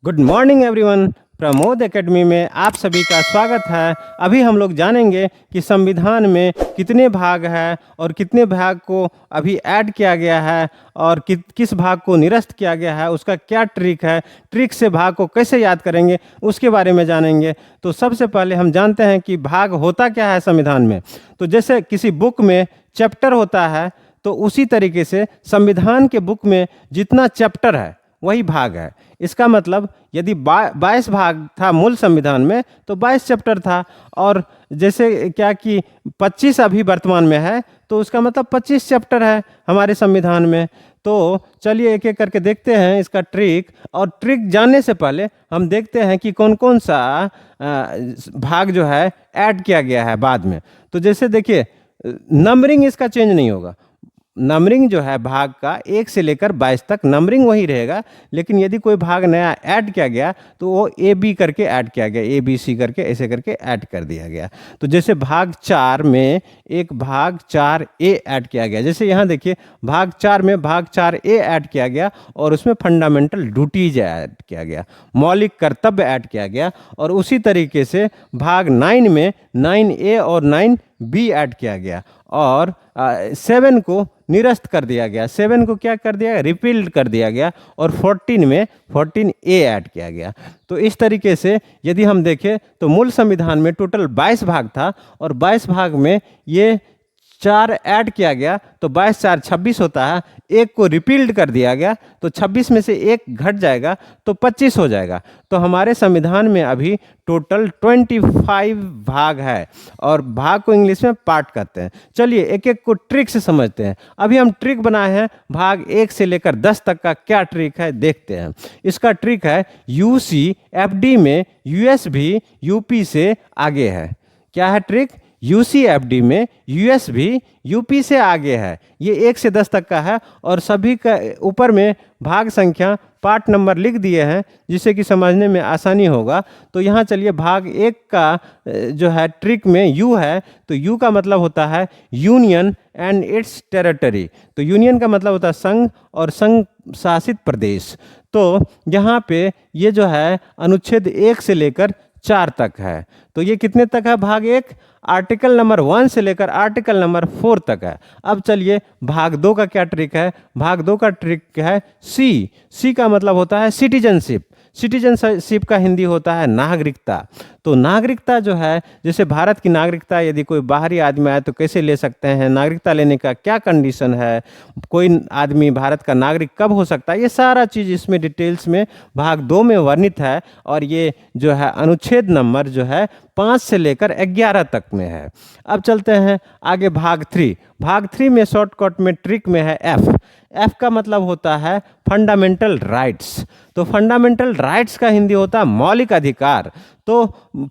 Good morning everyone. Pramod academy में आप सभी का स्वागत है। अभी हम लोग जानेंगे कि संविधान में कितने भाग हैं और कितने भाग को अभी ऐड किया गया है और किस भाग को निरस्त किया गया है, उसका क्या ट्रिक है, ट्रिक से भाग को कैसे याद करेंगे उसके बारे में जानेंगे। तो सबसे पहले हम जानते हैं कि भाग होता क्या है संविधान में। तो जैसे किसी बुक में चैप्टर होता है, तो उसी तरीके से संविधान के बुक में जितना चैप्टर है वही भाग है। इसका मतलब यदि 22 भाग था मूल संविधान में, तो 22 चैप्टर था। और जैसे क्या कि 25 अभी वर्तमान में है, तो उसका मतलब 25 चैप्टर है हमारे संविधान में। तो चलिए एक एक करके देखते हैं इसका ट्रिक। और ट्रिक जानने से पहले हम देखते हैं कि कौन कौन सा भाग जो है ऐड किया गया है बाद में। तो जैसे देखिए, नंबरिंग इसका चेंज नहीं होगा। नंबरिंग जो है भाग का 1 से लेकर 22 तक नंबरिंग वही रहेगा, लेकिन यदि कोई भाग नया ऐड किया गया तो वो ए बी करके ऐड किया गया, ए बी सी करके ऐसे करके ऐड कर दिया गया। तो जैसे भाग 4 में एक भाग 4 ए ऐड किया गया। जैसे यहाँ देखिए, भाग 4 में भाग 4 ए ऐड किया गया और उसमें फंडामेंटल ड्यूटीज ऐड किया गया, मौलिक कर्तव्य ऐड किया गया। और उसी तरीके से भाग 9 में 9 ए और 9 बी ऐड किया गया और 7 को निरस्त कर दिया गया। 7 को क्या कर दिया गया, रिपील्ड कर दिया गया। और 14 में 14 ए ऐड किया गया। तो इस तरीके से यदि हम देखें तो मूल संविधान में टोटल 22 भाग था और 22 भाग में ये 4 ऐड किया गया, तो 22 4 26 होता है। एक को रिपील्ड कर दिया गया, तो 26 में से एक घट जाएगा तो 25 हो जाएगा। तो हमारे संविधान में अभी टोटल 25 भाग है और भाग को इंग्लिश में पार्ट कहते हैं। चलिए एक एक को ट्रिक से समझते हैं। अभी हम ट्रिक बनाए हैं, भाग 1 से लेकर 10 तक का क्या ट्रिक है देखते हैं। इसका ट्रिक है, यूसी एफडी में यूएस भी यूपी से आगे है। क्या है ट्रिक? यूसीएफडी में यूएस भी यूपी से आगे है। ये 1 से 10 तक का है और सभी का ऊपर में भाग संख्या पार्ट नंबर लिख दिए हैं, जिससे कि समझने में आसानी होगा। तो यहाँ चलिए, भाग 1 का जो है ट्रिक में यू है, तो यू का मतलब होता है यूनियन एंड इट्स टेरिटरी। तो यूनियन का मतलब होता है संघ और संघ शासित प्रदेश। तो यहाँ पे ये जो है अनुच्छेद 1 से लेकर 4 तक है। तो ये कितने तक है भाग 1? आर्टिकल नंबर 1 से लेकर आर्टिकल नंबर 4 तक है। अब चलिए भाग 2 का क्या ट्रिक है। भाग 2 का ट्रिक है सी। सी का मतलब होता है सिटीजनशिप। सिटीजनशिप का हिंदी होता है नागरिकता। तो नागरिकता जो है, जैसे भारत की नागरिकता यदि कोई बाहरी आदमी आए तो कैसे ले सकते हैं, नागरिकता लेने का क्या कंडीशन है, कोई आदमी भारत का नागरिक कब हो सकता है, ये सारा चीज़ इसमें डिटेल्स में भाग 2 में वर्णित है। और ये जो है अनुच्छेद नंबर जो है 5 से लेकर 11 तक में है। अब चलते हैं आगे भाग 3। भाग 3 में शॉर्टकट में ट्रिक में है एफ। एफ का मतलब होता है फंडामेंटल राइट्स। तो फंडामेंटल राइट्स का हिंदी होता है मौलिक अधिकार। तो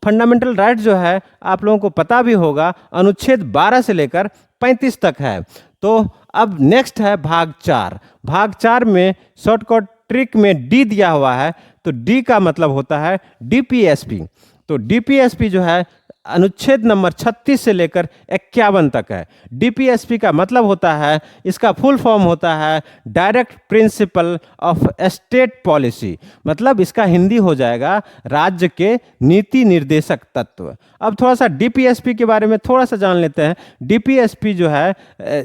फंडामेंटल राइट्स जो है आप लोगों को पता भी होगा, अनुच्छेद 12 से लेकर 35 तक है। तो अब नेक्स्ट है भाग 4। भाग 4 में शॉर्टकट ट्रिक में डी दिया हुआ है। तो डी का मतलब होता है डीपीएसपी। तो डीपीएसपी जो है अनुच्छेद नंबर 36 से लेकर 51 तक है। डीपीएसपी का मतलब होता है, इसका फुल फॉर्म होता है direct principle of state policy. मतलब इसका हिंदी हो जाएगा राज्य के नीति निर्देशक तत्व। अब थोड़ा सा डीपीएसपी के बारे में थोड़ा सा जान लेते हैं। डीपीएसपी जो है,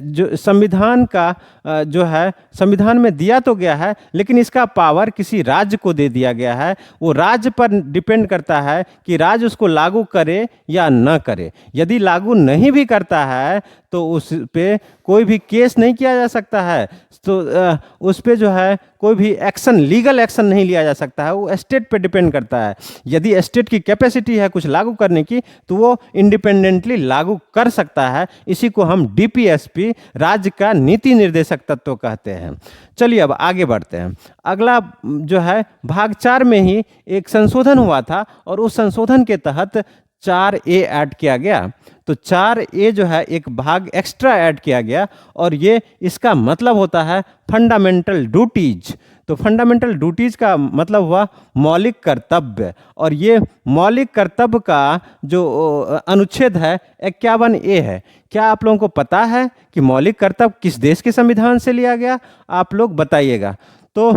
जो संविधान का जो है, संविधान में दिया तो गया है, लेकिन इसका पावर किसी राज्य को दे दिया गया है। वो राज्य पर डिपेंड करता है कि राज्य उसको लागू करे या न करे। यदि लागू नहीं भी करता है तो उस पे कोई भी केस नहीं किया जा सकता है। तो उस पे जो है कोई भी एक्शन, लीगल एक्शन नहीं लिया जा सकता है। वो स्टेट पे डिपेंड करता है। यदि स्टेट की कैपेसिटी है कुछ लागू करने की, तो वो इंडिपेंडेंटली लागू कर सकता है। इसी को हम डीपीएसपी, राज्य का नीति निर्देशक तत्व कहते हैं। चलिए अब आगे बढ़ते हैं। अगला जो है भाग 4 में ही एक संशोधन हुआ था और उस संशोधन के तहत 4 ए ऐड किया गया। तो 4 ए जो है एक भाग एक्स्ट्रा ऐड किया गया और ये इसका मतलब होता है फंडामेंटल ड्यूटीज। तो फंडामेंटल ड्यूटीज का मतलब हुआ मौलिक कर्तव्य। और ये मौलिक कर्तव्य का जो अनुच्छेद है 51 ए है। क्या आप लोगों को पता है कि मौलिक कर्तव्य किस देश के संविधान से लिया गया? आप लोग बताइएगा। तो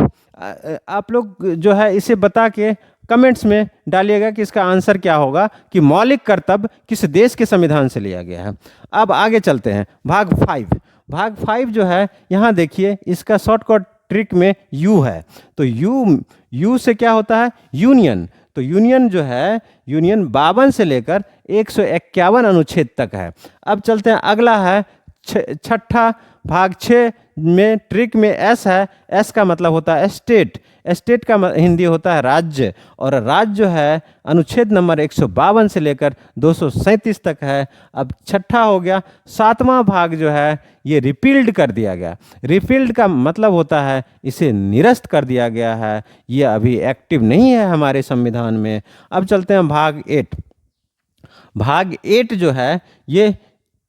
आप लोग जो है इसे बता के कमेंट्स में डालिएगा कि इसका आंसर क्या होगा, कि मौलिक कर्तव्य किस देश के संविधान से लिया गया है। अब आगे चलते हैं, भाग 5। भाग 5 जो है, यहाँ देखिए इसका शॉर्टकट ट्रिक में यू है। तो यू से क्या होता है, यूनियन। तो यूनियन जो है, यूनियन 52 से लेकर 151 अनुच्छेद तक है। अब चलते हैं, अगला है छठा, भाग 6 में ट्रिक में एस है। एस का मतलब होता है स्टेट। स्टेट का हिंदी होता है राज्य, और राज्य जो है अनुच्छेद नंबर 152 से लेकर 237 तक है। अब छठा हो गया। सातवां भाग जो है ये रिपील्ड कर दिया गया। रिपील्ड का मतलब होता है इसे निरस्त कर दिया गया है, ये अभी एक्टिव नहीं है हमारे संविधान में। अब चलते हैं भाग 8। भाग 8 जो है ये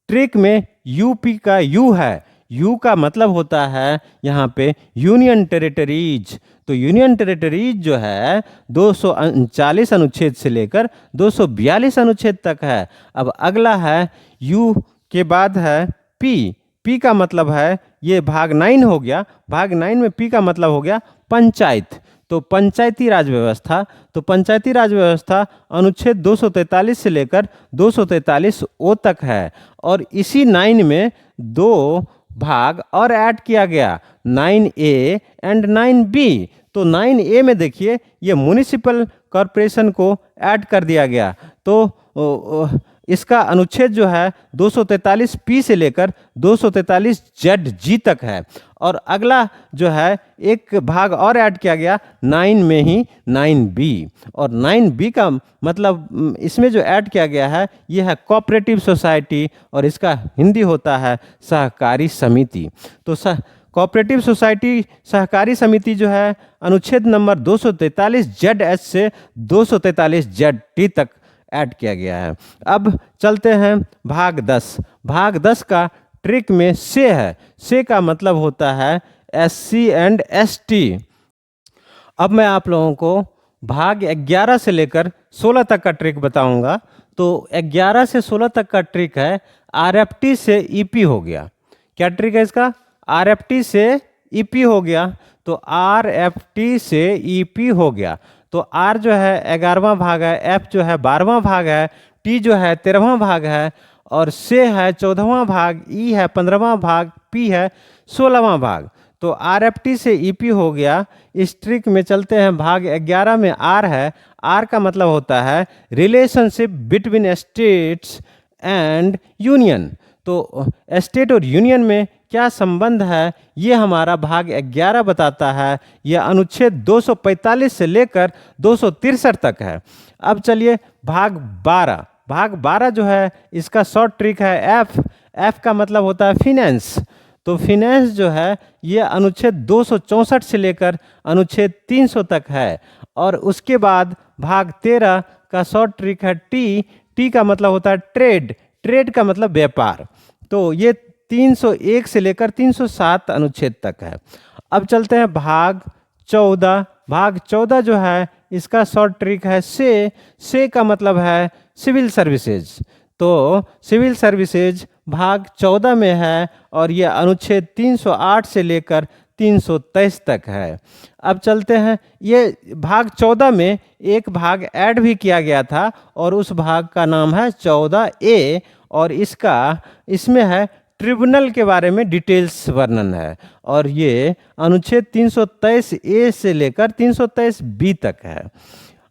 ट्रिक में यूपी का यू है। यू का मतलब होता है यहाँ पे यूनियन टेरिटरीज। तो यूनियन टेरिटरीज जो है 239 अनुच्छेद से लेकर 242 अनुच्छेद तक है। अब अगला है यू के बाद है पी। पी का मतलब है, ये भाग 9 हो गया। भाग 9 में पी का मतलब हो गया पंचायत। तो पंचायती राज व्यवस्था। तो पंचायती राज व्यवस्था अनुच्छेद 243 से लेकर 243 ओ तक है। और इसी 9 में 2 भाग और ऐड किया गया, 9A एंड 9B। तो 9A में देखिए ये म्युनिसिपल कॉरपोरेशन को ऐड कर दिया गया। तो इसका अनुच्छेद जो है 243P से लेकर 243ZG तक है। और अगला जो है एक भाग और ऐड किया गया 9 में ही, 9B। और 9B का मतलब इसमें जो ऐड किया गया है ये है कोऑपरेटिव सोसाइटी, और इसका हिंदी होता है सहकारी समिति। तो कोऑपरेटिव सोसाइटी सहकारी समिति जो है अनुच्छेद नंबर 243ZH से 243ZT तक ऐड किया गया है। अब चलते हैं भाग 10। भाग 10 का ट्रिक में से है। से का मतलब होता है SC एंड ST। अब मैं आप लोगों को भाग 11 से लेकर 16 तक का ट्रिक बताऊंगा। तो 11 से 16 तक का ट्रिक है RFT से EP हो गया। क्या ट्रिक है इसका, RFT से EP हो गया। तो RFT से EP हो गया। तो R जो है 11वां भाग है, F जो है 12वां भाग है, T जो है 13वां भाग है, और से है 14वां भाग, E है 15वां भाग, P है 16वां भाग। तो RFT से EP हो गया। इस ट्रिक में चलते हैं, भाग 11 में R है। R का मतलब होता है relationship between states and union. तो स्टेट और यूनियन में क्या संबंध है ये हमारा भाग 11 बताता है। यह अनुच्छेद 245 से लेकर 263 तक है। अब चलिए भाग 12। भाग 12 जो है इसका शॉर्ट ट्रिक है F। F का मतलब होता है फिनेंस। तो फिनेंस जो है ये अनुच्छेद 264 से लेकर अनुच्छेद 300 तक है। और उसके बाद भाग 13 का शॉर्ट ट्रिक है T। T का मतलब होता है ट्रेड। ट्रेड का मतलब व्यापार। तो ये 301 से लेकर 307 अनुच्छेद तक है। अब चलते हैं भाग 14। भाग 14 जो है इसका शॉर्ट ट्रिक है से का मतलब है सिविल सर्विसेज। तो सिविल सर्विसेज भाग 14 में है, और ये अनुच्छेद 308 से लेकर 323 तक है। अब चलते हैं, ये भाग 14 में एक भाग ऐड भी किया गया था, और उस भाग का नाम है 14A, और इसमें है ट्रिब्यूनल के बारे में डिटेल्स वर्णन है। और ये अनुच्छेद 323A से लेकर 323B तक है।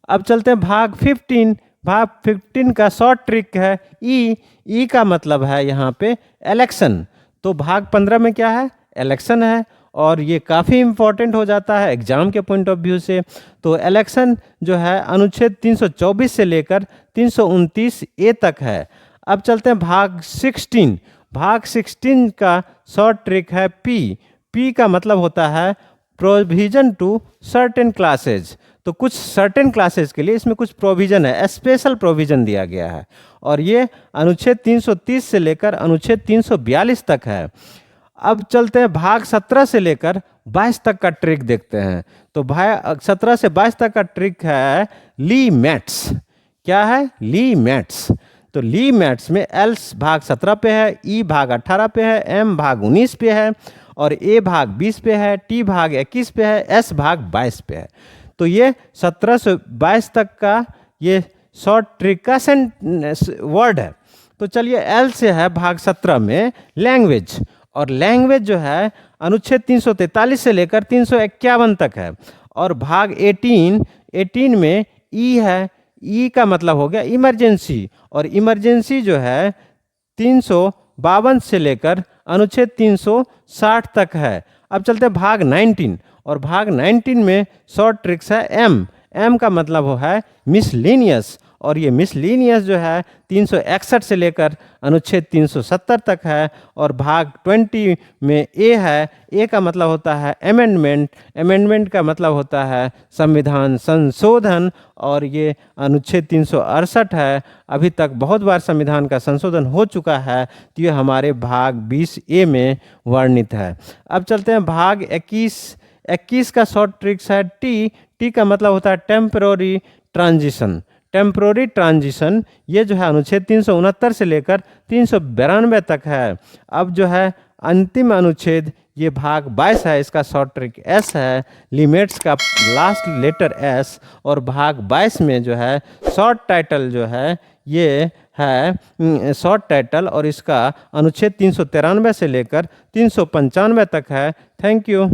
अब चलते हैं भाग 15। भाग 15 का शॉर्ट ट्रिक है ई का मतलब है यहाँ पे इलेक्शन। तो भाग 15 में क्या है, इलेक्शन है, और ये काफ़ी इम्पोर्टेंट हो जाता है एग्जाम के पॉइंट ऑफ व्यू से। तो इलेक्शन जो है अनुच्छेद 324 से लेकर 329A तक है। अब चलते हैं भाग 16। भाग 16 का शॉर्ट ट्रिक है पी का मतलब होता है प्रोविजन टू सर्टेन क्लासेज। तो कुछ सर्टेन क्लासेस के लिए इसमें कुछ प्रोविजन है, स्पेशल प्रोविजन दिया गया है, और ये अनुच्छेद 330 से लेकर अनुच्छेद 342 तक है। अब चलते हैं भाग 17 से लेकर 22 तक का ट्रिक देखते हैं। तो भाग 17 से 22 तक का ट्रिक है ली मैट्स। क्या है, ली मैट्स। तो ली मैट्स में एल भाग 17 पे है, ई भाग 18 पे है, एम भाग 19 पे है, और ए भाग 20 पे है, टी भाग 21 पे है, एस भाग 22 पे है। तो ये 1722 तक का ये शॉर्ट ट्रिक का वर्ड है। तो चलिए एल से है भाग 17 में लैंग्वेज, और लैंग्वेज जो है अनुच्छेद 343 से लेकर 351 तक है। और भाग 18 में ई है, ई का मतलब हो गया इमरजेंसी, और इमरजेंसी जो है 352 से लेकर अनुच्छेद 360 तक है। अब चलते हैं भाग 19, और भाग 19 में शॉर्ट ट्रिक्स है एम। एम का मतलब हो है मिसलेनियस, और ये मिसलेनियस जो है 361 से लेकर अनुच्छेद 370 तक है। और भाग 20 में ए है, ए का मतलब होता है अमेंडमेंट, अमेंडमेंट का मतलब होता है संविधान संशोधन, और ये अनुच्छेद 368 है। अभी तक बहुत बार संविधान का संशोधन हो चुका है, तो ये हमारे भाग 20 ए में वर्णित है। अब चलते हैं भाग 21 का शॉर्ट ट्रिक्स है टी। टी का मतलब होता है टेम्पररी ट्रांजिशन। टेम्पररी ट्रांजिशन ये जो है अनुच्छेद 369 से लेकर 392 तक है। अब जो है अंतिम अनुच्छेद ये भाग 22 है, इसका शॉर्ट ट्रिक एस है, लिमिट्स का लास्ट लेटर एस। और भाग 22 में जो है शॉर्ट टाइटल जो है ये है शॉर्ट टाइटल, और इसका अनुच्छेद 393 से लेकर 395 तक है। Thank you.